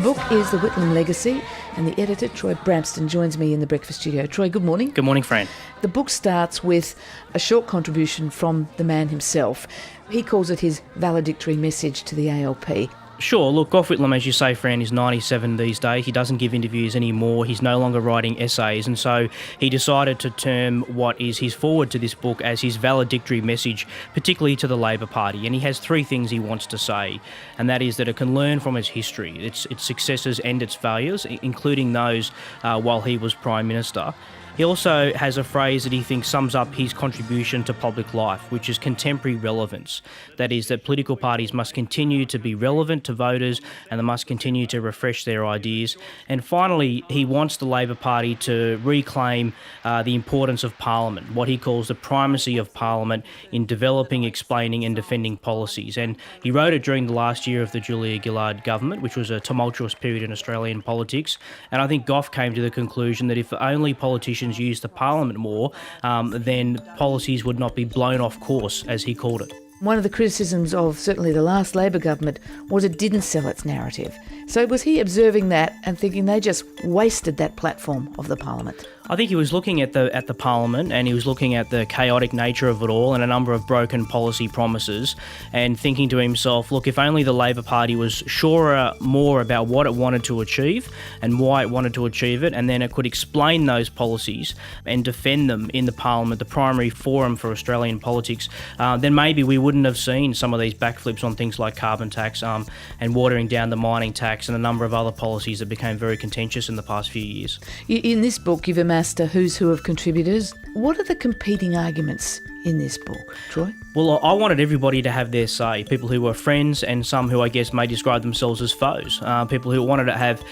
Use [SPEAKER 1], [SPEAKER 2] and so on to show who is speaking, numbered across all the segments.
[SPEAKER 1] book is The Whitlam Legacy, and the editor, Troy Bramston, joins me in the breakfast studio. Troy, good morning.
[SPEAKER 2] Good morning, Fran.
[SPEAKER 1] The book starts with a short contribution from the man himself. He calls it his valedictory message to the ALP.
[SPEAKER 2] Sure, look, Gough Whitlam, as you say, Fran, is 97 these days. He doesn't give interviews anymore. He's no longer writing essays, and so he decided to term what is his foreword to this book as his valedictory message, particularly to the Labor Party. And he has three things he wants to say, and that is that it can learn from its history, its successes and its failures, including those while he was Prime Minister. He also has a phrase that he thinks sums up his contribution to public life, which is contemporary relevance. That is, that political parties must continue to be relevant to voters and they must continue to refresh their ideas. And finally, he wants the Labor Party to reclaim the importance of Parliament, what he calls the primacy of Parliament in developing, explaining and defending policies. And he wrote it during the last year of the Julia Gillard government, which was a tumultuous period in Australian politics. And I think Gough came to the conclusion that if only politicians use the Parliament more, then policies would not be blown off course, as he called it.
[SPEAKER 1] One of the criticisms of certainly the last Labor government was it didn't sell its narrative. So was he observing that and thinking they just wasted that platform of the Parliament?
[SPEAKER 2] I think he was looking at the Parliament, and he was looking at the chaotic nature of it all and a number of broken policy promises, and thinking to himself, look, if only the Labor Party was surer more about what it wanted to achieve and why it wanted to achieve it, and then it could explain those policies and defend them in the Parliament, the primary forum for Australian politics, then maybe we wouldn't have seen some of these backflips on things like carbon tax and watering down the mining tax and a number of other policies that became very contentious in the past few years.
[SPEAKER 1] In this book, you've amassed a who's who of contributors. What are the competing arguments in this book, Troy?
[SPEAKER 2] Well, I wanted everybody to have their say, people who were friends and some who I guess may describe themselves as foes, people who wanted to have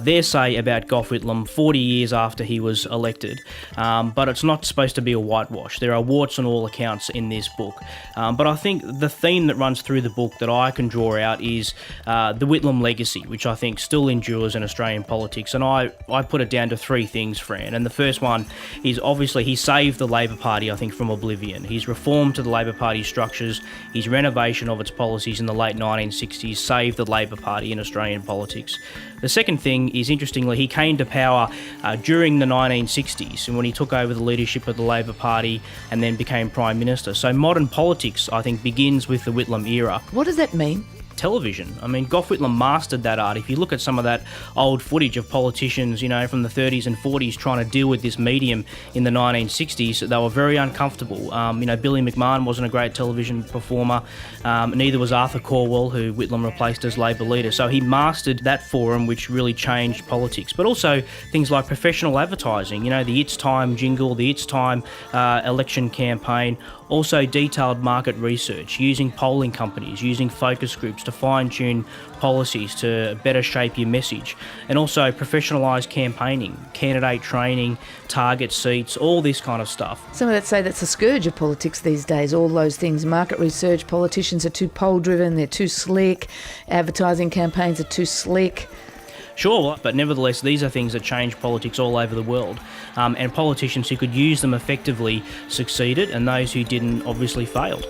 [SPEAKER 2] their say about Gough Whitlam 40 years after he was elected. But it's not supposed to be a whitewash. There are warts on all accounts in this book. But I think the theme that runs through the book that I can draw out is the Whitlam legacy, which I think still endures in Australian politics. And I put it down to three things, Fran. And the first one is obviously he saved the Labor Party, I think, from oblivion. He's reformed to the Labor Party structures. His renovation of its policies in the late 1960s saved the Labor Party in Australian politics. The second thing is, interestingly, he came to power during the 1960s, and when he took over the leadership of the Labor Party and then became Prime Minister. So modern politics, I think, begins with the Whitlam era.
[SPEAKER 1] What does that mean?
[SPEAKER 2] Television. I mean, Gough Whitlam mastered that art. If you look at some of that old footage of politicians, from the 30s and 40s trying to deal with this medium in the 1960s, they were very uncomfortable. Billy McMahon wasn't a great television performer. Neither was Arthur Calwell, who Whitlam replaced as Labor leader. So he mastered that forum, which really changed politics. But also things like professional advertising, the It's Time jingle, the It's Time election campaign. Also detailed market research, using polling companies, using focus groups to fine-tune policies to better shape your message, and also professionalised campaigning, candidate training, target seats, all this kind of stuff.
[SPEAKER 1] Some of that say that's a scourge of politics these days, all those things. Market research, politicians are too poll-driven, they're too slick, advertising campaigns are too slick.
[SPEAKER 2] Sure, but nevertheless, these are things that change politics all over the world. And politicians who could use them effectively succeeded, and those who didn't obviously failed.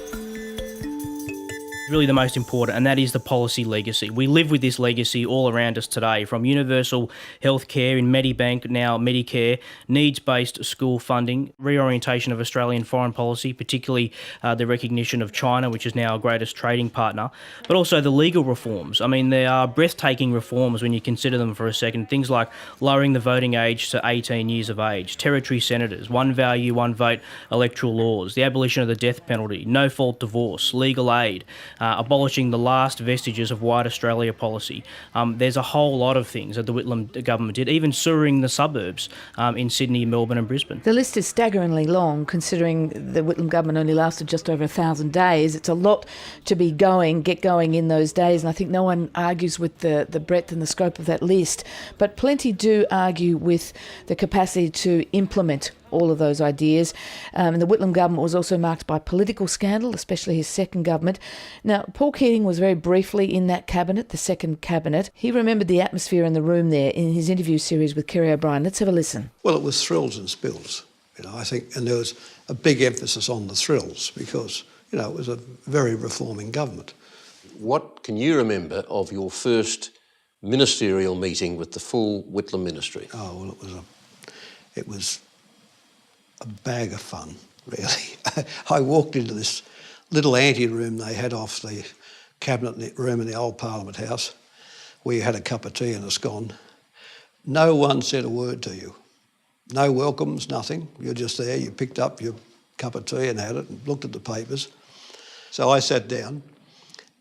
[SPEAKER 2] Really the most important, and that is the policy legacy. We live with this legacy all around us today, from universal health care in Medibank, now Medicare, needs-based school funding, reorientation of Australian foreign policy, particularly the recognition of China, which is now our greatest trading partner, but also the legal reforms. I mean, there are breathtaking reforms when you consider them for a second. Things like lowering the voting age to 18 years of age, territory senators, one value, one vote electoral laws, the abolition of the death penalty, no-fault divorce, legal aid, abolishing the last vestiges of white Australia policy. There's a whole lot of things that the Whitlam government did, even sewering the suburbs in Sydney, Melbourne and Brisbane.
[SPEAKER 1] The list is staggeringly long, considering the Whitlam government only lasted just over 1,000 days. It's a lot to get going in those days, and I think no one argues with the breadth and the scope of that list, but plenty do argue with the capacity to implement all of those ideas. And the Whitlam government was also marked by political scandal, especially his second government. Now, Paul Keating was very briefly in that cabinet, the second cabinet. He remembered the atmosphere in the room there in his interview series with Kerry O'Brien. Let's have a listen.
[SPEAKER 3] Well, it was thrills and spills, I think, and there was a big emphasis on the thrills because, it was a very reforming government.
[SPEAKER 4] What can you remember of your first ministerial meeting with the full Whitlam ministry?
[SPEAKER 3] Oh, well, it was a bag of fun, really. I walked into this little ante-room they had off the cabinet room in the old Parliament House, where you had a cup of tea and a scone. No one said a word to you. No welcomes, nothing. You're just there, you picked up your cup of tea and had it and looked at the papers. So I sat down,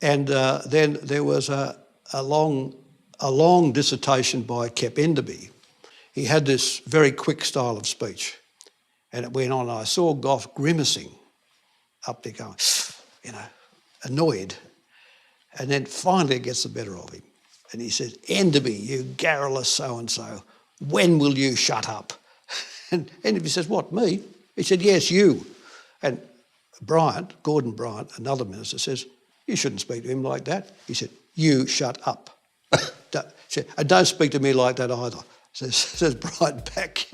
[SPEAKER 3] and then there was a long dissertation by Kep Enderby. He had this very quick style of speech, and it went on. I saw Gough grimacing up there going, annoyed. And then finally it gets the better of him. And he says, Enderby, you garrulous so-and-so, when will you shut up? And Enderby says, what, me? He said, yes, you. And Gordon Bryant, another minister, says, you shouldn't speak to him like that. He said, you shut up. Don't speak to me like that either, says Bryant back.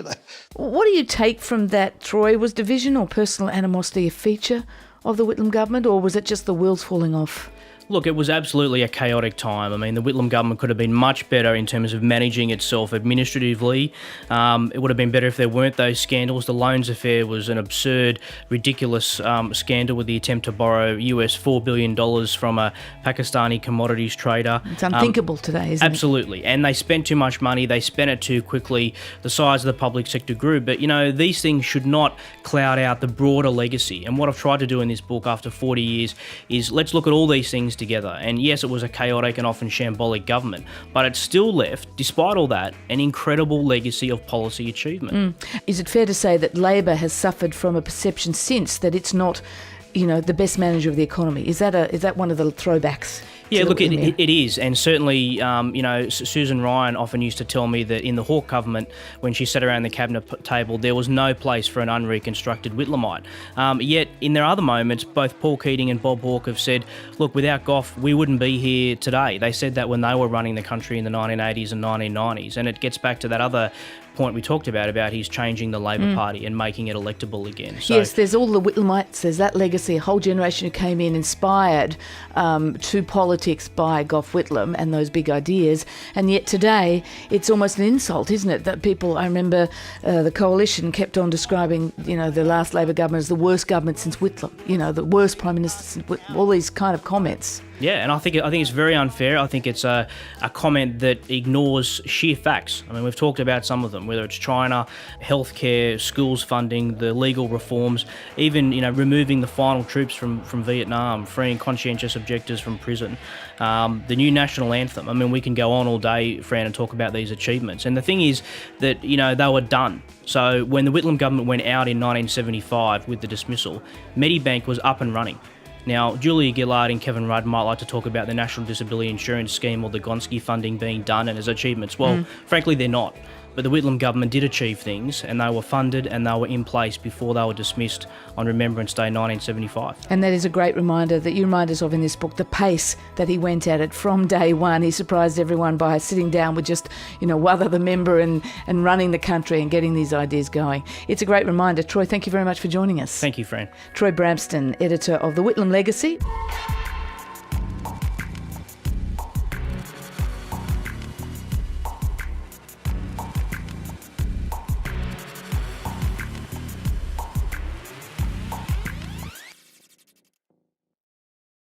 [SPEAKER 1] What do you take from that, Troy? Was division or personal animosity a feature of the Whitlam government, or was it just the wheels falling off?
[SPEAKER 2] Look, it was absolutely a chaotic time. I mean, the Whitlam government could have been much better in terms of managing itself administratively. It would have been better if there weren't those scandals. The loans affair was an absurd, ridiculous scandal with the attempt to borrow US $4 billion from a Pakistani commodities trader.
[SPEAKER 1] It's unthinkable today, isn't it?
[SPEAKER 2] Absolutely. And they spent too much money. They spent it too quickly. The size of the public sector grew. But, these things should not cloud out the broader legacy. And what I've tried to do in this book after 40 years is let's look at all these things together. And yes, it was a chaotic and often shambolic government, but it still left, despite all that, an incredible legacy of policy achievement.
[SPEAKER 1] Is it fair to say that Labor has suffered from a perception since that it's not, the best manager of the economy? Is that one of the throwbacks?
[SPEAKER 2] Yeah, look, it is. And certainly, Susan Ryan often used to tell me that in the Hawke government, when she sat around the cabinet table, there was no place for an unreconstructed Whitlamite. Yet, in their other moments, both Paul Keating and Bob Hawke have said, look, without Gough, we wouldn't be here today. They said that when they were running the country in the 1980s and 1990s. And it gets back to that other point we talked about his changing the Labor Party and making it electable again. So,
[SPEAKER 1] yes, there's all the Whitlamites, there's that legacy, a whole generation who came in inspired to politics by Gough Whitlam and those big ideas, and yet today it's almost an insult, isn't it, that people, I remember the Coalition kept on describing, the last Labor government as the worst government since Whitlam, the worst Prime Minister since Whitlam, all these kind of comments.
[SPEAKER 2] Yeah, and I think it's very unfair. I think it's a comment that ignores sheer facts. I mean, we've talked about some of them, whether it's China, healthcare, schools funding, the legal reforms, even removing the final troops from Vietnam, freeing conscientious objectors from prison, the new national anthem. I mean, we can go on all day, Fran, and talk about these achievements. And the thing is that they were done. So when the Whitlam government went out in 1975 with the dismissal, Medibank was up and running. Now, Julia Gillard and Kevin Rudd might like to talk about the National Disability Insurance Scheme or the Gonski funding being done and as achievements. Well, frankly, they're not. But the Whitlam government did achieve things, and they were funded and they were in place before they were dismissed on Remembrance Day 1975.
[SPEAKER 1] And that is a great reminder that you remind us of in this book, the pace that he went at it from day one. He surprised everyone by sitting down with just, one other member and running the country and getting these ideas going. It's a great reminder. Troy, thank you very much for joining us.
[SPEAKER 2] Thank you, Fran.
[SPEAKER 1] Troy Bramston, editor of The Whitlam Legacy.